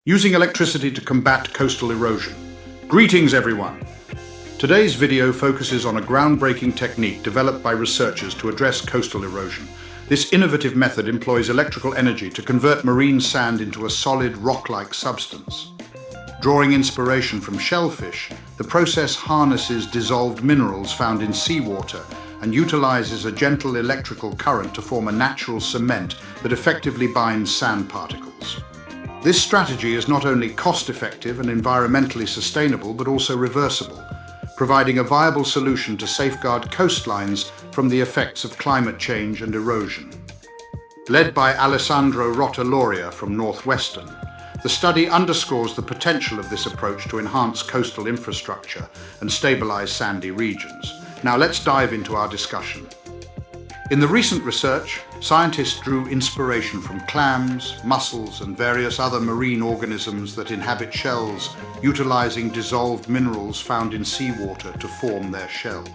Using electricity to combat coastal erosion. Greetings everyone! Today's video focuses on a groundbreaking technique developed by researchers to address coastal erosion. This innovative method employs electrical energy to convert marine sand into a solid rock-like substance. Drawing inspiration from shellfish, the process harnesses dissolved minerals found in seawater and utilizes a gentle electrical current to form a natural cement that effectively binds sand particles. This strategy is not only cost-effective and environmentally sustainable, but also reversible, providing a viable solution to safeguard coastlines from the effects of climate change and erosion. Led by Alessandro Rotta from Northwestern, the study underscores the potential of this approach to enhance coastal infrastructure and stabilize sandy regions. Now let's dive into our discussion. In the recent research, scientists drew inspiration from clams, mussels, and various other marine organisms that inhabit shells, utilizing dissolved minerals found in seawater to form their shells.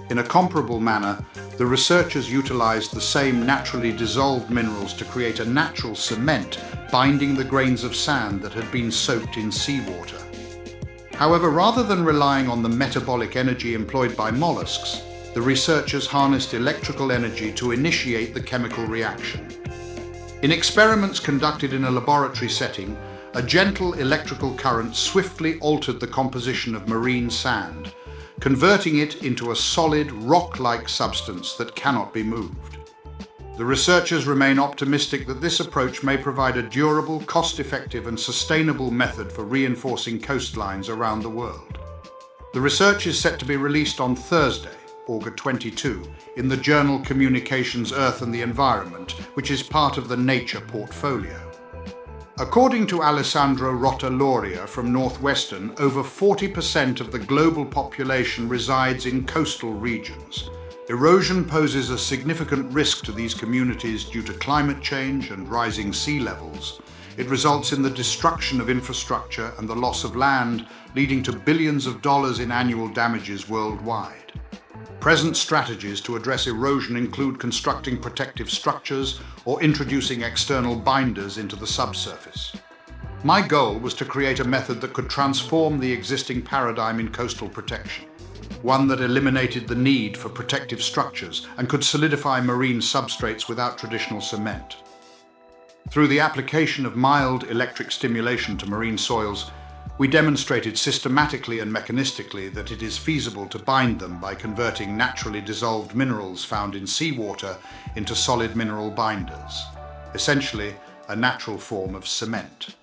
In a comparable manner, the researchers utilized the same naturally dissolved minerals to create a natural cement binding the grains of sand that had been soaked in seawater. However, rather than relying on the metabolic energy employed by mollusks, the researchers harnessed electrical energy to initiate the chemical reaction. In experiments conducted in a laboratory setting, a gentle electrical current swiftly altered the composition of marine sand, converting it into a solid, rock-like substance that cannot be moved. The researchers remain optimistic that this approach may provide a durable, cost-effective, and sustainable method for reinforcing coastlines around the world. The research is set to be released on Thursday, August 22, in the journal Communications, Earth and the Environment, which is part of the Nature portfolio. According to Alessandro Rotta from Northwestern, over 40% of the global population resides in coastal regions. Erosion poses a significant risk to these communities due to climate change and rising sea levels. It results in the destruction of infrastructure and the loss of land, leading to billions of dollars in annual damages worldwide. Present strategies to address erosion include constructing protective structures or introducing external binders into the subsurface. My goal was to create a method that could transform the existing paradigm in coastal protection, one that eliminated the need for protective structures and could solidify marine substrates without traditional cement. Through the application of mild electric stimulation to marine soils, we demonstrated systematically and mechanistically that it is feasible to bind them by converting naturally dissolved minerals found in seawater into solid mineral binders, essentially a natural form of cement.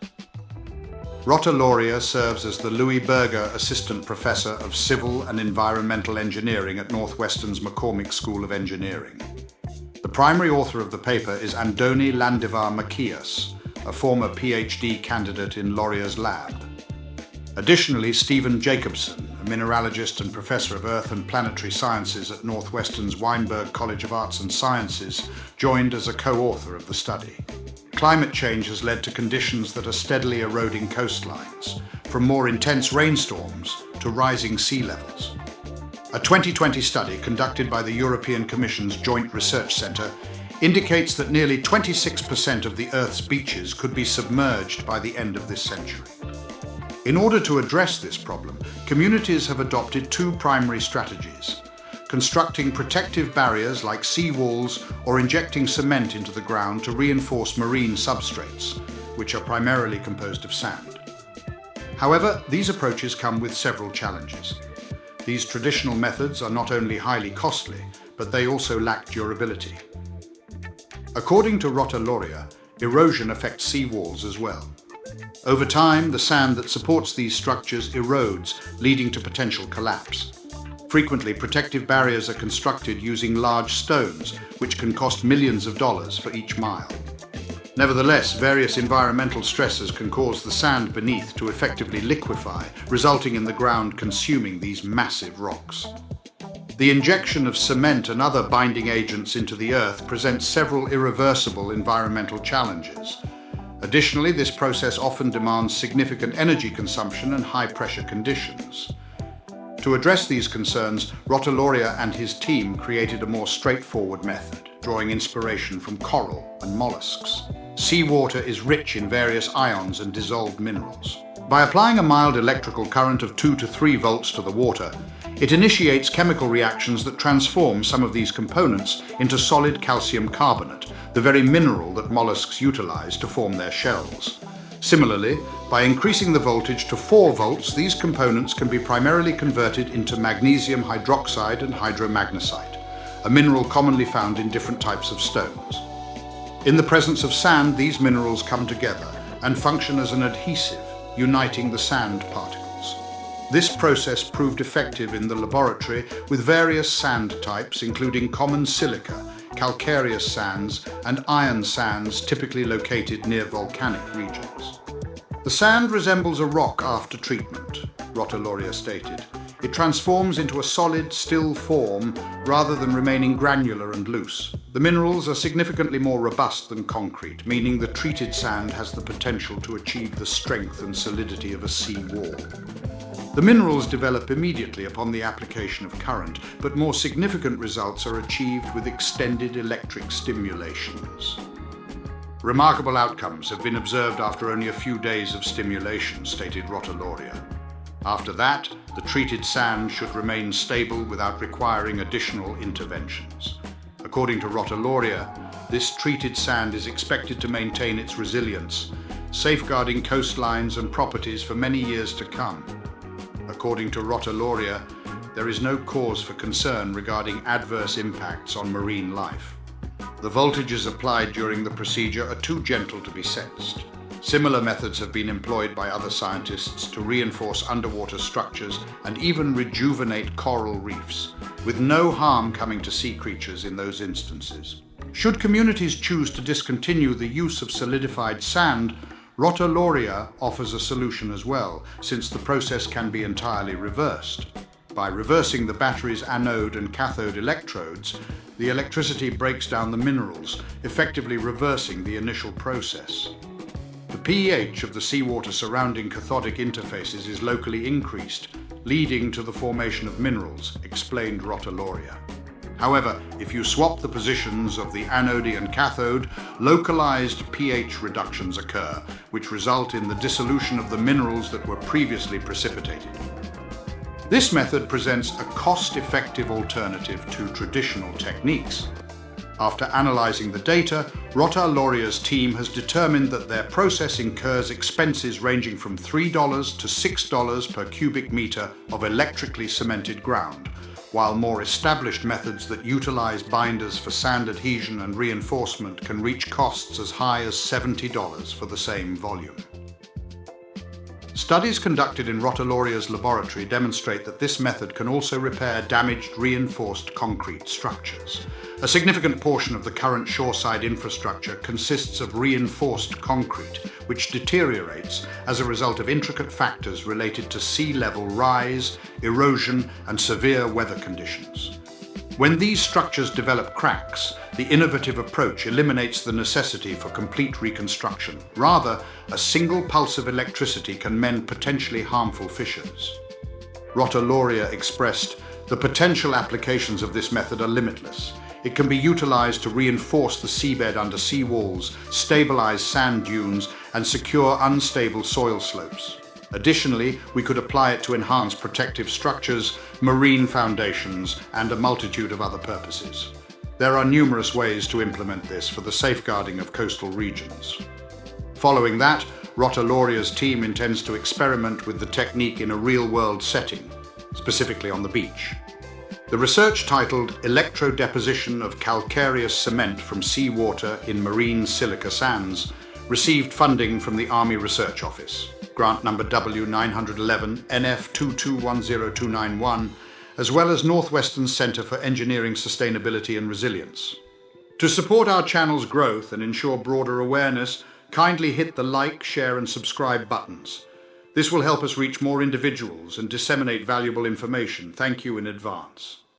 Rotta serves as the Louis Berger Assistant Professor of Civil and Environmental Engineering at Northwestern's McCormick School of Engineering. The primary author of the paper is Andoni Landivar-Macias, a former PhD candidate in Laurier's lab. Additionally, Stephen Jacobson, a mineralogist and professor of Earth and Planetary Sciences at Northwestern's Weinberg College of Arts and Sciences, joined as a co-author of the study. Climate change has led to conditions that are steadily eroding coastlines, from more intense rainstorms to rising sea levels. A 2020 study conducted by the European Commission's Joint Research Centre indicates that nearly 26% of the Earth's beaches could be submerged by the end of this century. In order to address this problem, communities have adopted two primary strategies: constructing protective barriers like seawalls or injecting cement into the ground to reinforce marine substrates, which are primarily composed of sand. However, these approaches come with several challenges. These traditional methods are not only highly costly, but they also lack durability. According to Rotta, erosion affects seawalls as well. Over time, the sand that supports these structures erodes, leading to potential collapse. Frequently, protective barriers are constructed using large stones, which can cost millions of dollars for each mile. Nevertheless, various environmental stresses can cause the sand beneath to effectively liquefy, resulting in the ground consuming these massive rocks. The injection of cement and other binding agents into the earth presents several irreversible environmental challenges. Additionally, this process often demands significant energy consumption and high-pressure conditions. To address these concerns, Rotta and his team created a more straightforward method, drawing inspiration from coral and mollusks. seawater is rich in various ions and dissolved minerals. By applying a mild electrical current of 2 to 3 volts to the water, it initiates chemical reactions that transform some of these components into solid calcium carbonate, the very mineral that mollusks utilize to form their shells. Similarly, by increasing the voltage to 4 volts, these components can be primarily converted into magnesium hydroxide and hydromagnesite, a mineral commonly found in different types of stones. In the presence of sand, these minerals come together and function as an adhesive, uniting the sand particles. This process proved effective in the laboratory with various sand types, including common silica, calcareous sands, and iron sands typically located near volcanic regions. The sand resembles a rock after treatment, Rottaloria stated. It transforms into a solid, still form rather than remaining granular and loose. The minerals are significantly more robust than concrete, meaning the treated sand has the potential to achieve the strength and solidity of a sea wall. The minerals develop immediately upon the application of current, but more significant results are achieved with extended electric stimulations. Remarkable outcomes have been observed after only a few days of stimulation, stated Rottaloria. After that, the treated sand should remain stable without requiring additional interventions. According to Rottaloria, this treated sand is expected to maintain its resilience, safeguarding coastlines and properties for many years to come. According to Rottaloria, there is no cause for concern regarding adverse impacts on marine life. The voltages applied during the procedure are too gentle to be sensed. Similar methods have been employed by other scientists to reinforce underwater structures and even rejuvenate coral reefs, with no harm coming to sea creatures in those instances. Should communities choose to discontinue the use of solidified sand, Rottaloria offers a solution as well, since the process can be entirely reversed. By reversing the battery's anode and cathode electrodes, the electricity breaks down the minerals, effectively reversing the initial process. The pH of the seawater surrounding cathodic interfaces is locally increased, leading to the formation of minerals, explained Rottaloria. However, if you swap the positions of the anode and cathode, localized pH reductions occur, which result in the dissolution of the minerals that were previously precipitated. This method presents a cost-effective alternative to traditional techniques. After analyzing the data, Rottaloria's team has determined that their process incurs expenses ranging from $3 to $6 per cubic meter of electrically cemented ground, while more established methods that utilize binders for sand adhesion and reinforcement can reach costs as high as $70 for the same volume. Studies conducted in Rottaloria's laboratory demonstrate that this method can also repair damaged reinforced concrete structures. A significant portion of the current shoreside infrastructure consists of reinforced concrete, which deteriorates as a result of intricate factors related to sea level rise, erosion, and severe weather conditions. When these structures develop cracks, the innovative approach eliminates the necessity for complete reconstruction. Rather, a single pulse of electricity can mend potentially harmful fissures. Rottaloria expressed, "The potential applications of this method are limitless. It can be utilized to reinforce the seabed under seawalls, stabilize sand dunes, and secure unstable soil slopes. Additionally, we could apply it to enhance protective structures, marine foundations, and a multitude of other purposes. There are numerous ways to implement this for the safeguarding of coastal regions." Following that, Rottaloria's team intends to experiment with the technique in a real-world setting, specifically on the beach. The research, titled Electro-Deposition of Calcareous Cement from Seawater in Marine Silica Sands, received funding from the Army Research Office, grant number W911 NF2210291, as well as Northwestern Center for Engineering Sustainability and Resilience. To support our channel's growth and ensure broader awareness, kindly hit the like, share, and subscribe buttons. This will help us reach more individuals and disseminate valuable information. Thank you in advance.